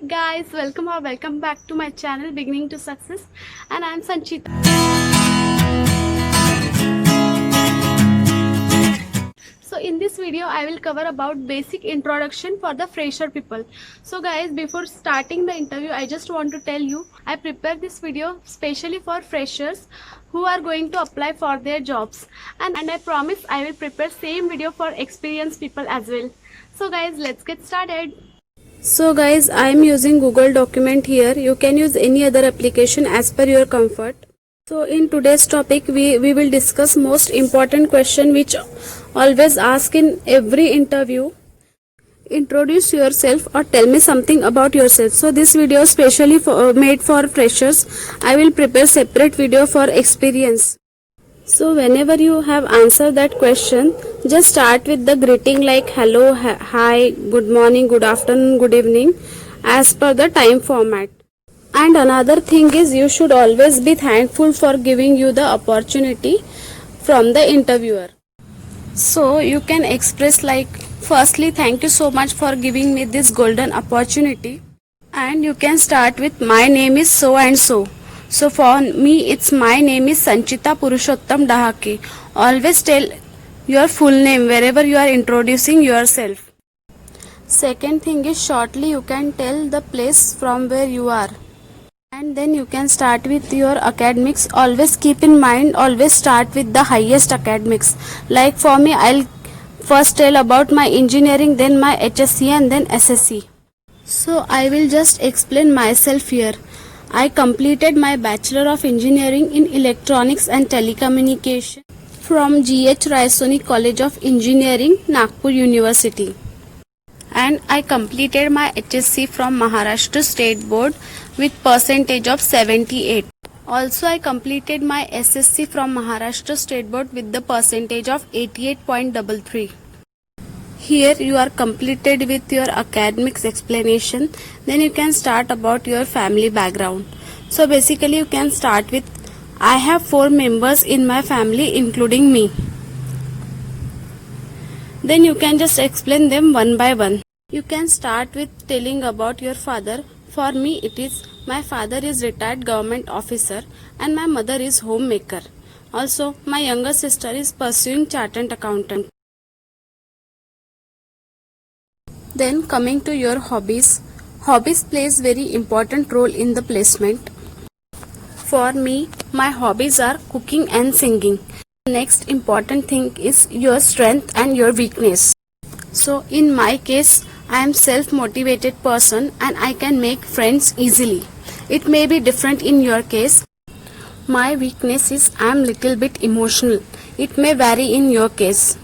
Guys, welcome back to my channel Beginning to Success, and I'm Sanchita. So in this video I will cover about basic introduction for the fresher people. So guys, before starting the interview, I just want to tell you I prepared this video specially for freshers who are going to apply for their jobs, and I promise I will prepare same video for experienced people as well. So guys, let's get started. So guys, I am using Google document here. You can use any other application as per your comfort. So in today's topic we will discuss most important question which always ask in every interview. Introduce yourself or tell me something about yourself. So this video is specially made for freshers. I will prepare separate video for experience. So whenever you have answered that question, just start with the greeting like hello, hi, good morning, good afternoon, good evening as per the time format. And another thing is you should always be thankful for giving you the opportunity from the interviewer. So you can express like, firstly, thank you so much for giving me this golden opportunity. And you can start with my name is so and so. So for me, my name is Sanchita Purushottam Dahake. Always tell your full name wherever you are introducing yourself. Second thing is shortly you can tell the place from where you are. And then you can start with your academics. Always keep in mind, always start with the highest academics. Like for me, I'll first tell about my engineering, then my HSC and then SSC. So I will just explain myself here. I completed my Bachelor of Engineering in Electronics and Telecommunication from GH Raisoni College of Engineering, Nagpur University. And I completed my HSC from Maharashtra State Board with percentage of 78. Also I completed my SSC from Maharashtra State Board with the percentage of 88.33. Here you are completed with your academics explanation. Then you can start about your family background. So basically you can start with, I have 4 members in my family including me. Then you can just explain them one by one. You can start with telling about your father. For me it is, my father is retired government officer and my mother is homemaker. Also my younger sister is pursuing chartered accountant. Then coming to your hobbies. Hobbies plays very important role in the placement. For me, my hobbies are cooking and singing. Next important thing is your strength and your weakness. So in my case, I am self-motivated person and I can make friends easily. It may be different in your case. My weakness is I am little bit emotional. It may vary in your case.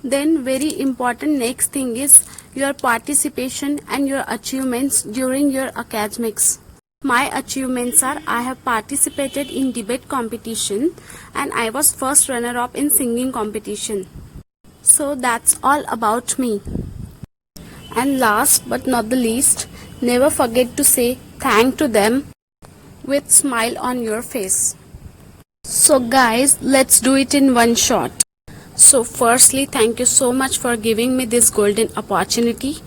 Then very important next thing is your participation and your achievements during your academics. My achievements are, I have participated in debate competition and I was first runner-up in singing competition. So that's all about me. And last but not the least, never forget to say thank to them with smile on your face. So guys, let's do it in one shot. So firstly, thank you so much for giving me this golden opportunity.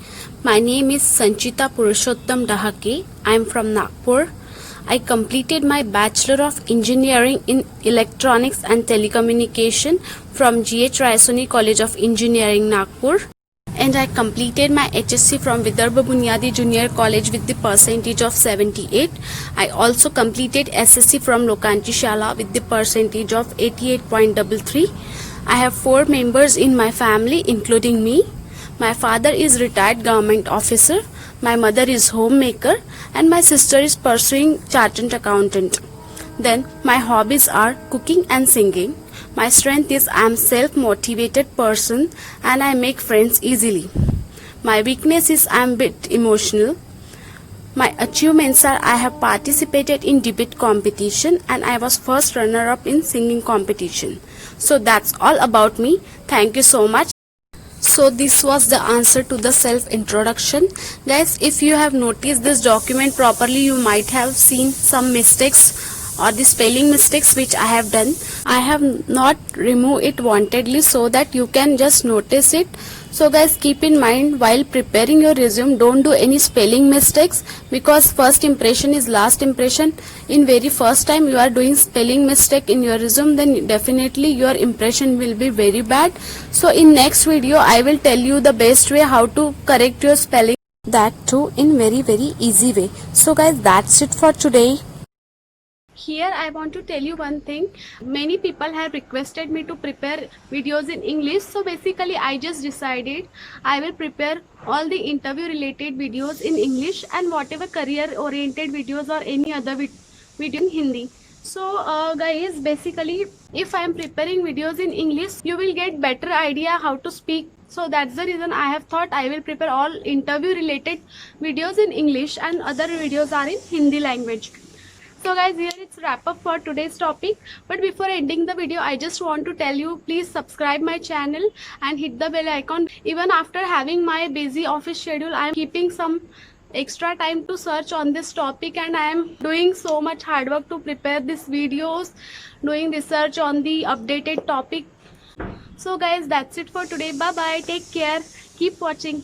My name is Sanchita Purushottam Dahake. I am from Nagpur. I completed my Bachelor of Engineering in Electronics and Telecommunication from GH Raisoni College of Engineering, Nagpur. And I completed my HSC from Vidarbha Bunyadi Junior College with the percentage of 78. I also completed SSC from Lokanchi Shala with the percentage of 88.33. I have 4 members in my family including me. My father is retired government officer, my mother is homemaker and my sister is pursuing chartered accountant. Then my hobbies are cooking and singing. My strength is I am self-motivated person and I make friends easily. My weakness is I am a bit emotional. My achievements are I have participated in debate competition and I was first runner-up in singing competition. So that's all about me. Thank you so much. So this was the answer to the self-introduction. Guys, if you have noticed this document properly, you might have seen some mistakes or the spelling mistakes which I have done. I have not removed it wantedly so that you can just notice it. So guys, keep in mind while preparing your resume, don't do any spelling mistakes, because first impression is last impression. In very first time you are doing spelling mistake in your resume, then definitely your impression will be very bad. So in next video I will tell you the best way how to correct your spelling, that too in very easy way. So guys, that's it for today. Here I want to tell you one thing. Many people have requested me to prepare videos in English. So basically I just decided I will prepare all the interview related videos in English and whatever career oriented videos or any other video in Hindi. So guys, basically if I am preparing videos in English, you will get better idea how to speak. So that's the reason I have thought I will prepare all interview related videos in English and other videos are in Hindi language. So guys, here it's wrap up for today's topic. But before ending the video, I just want to tell you, please subscribe my channel and hit the bell icon. Even after having my busy office schedule, I am keeping some extra time to search on this topic, and I am doing so much hard work to prepare these videos, doing research on the updated topic. So guys, that's it for today. Bye bye. Take care. Keep watching.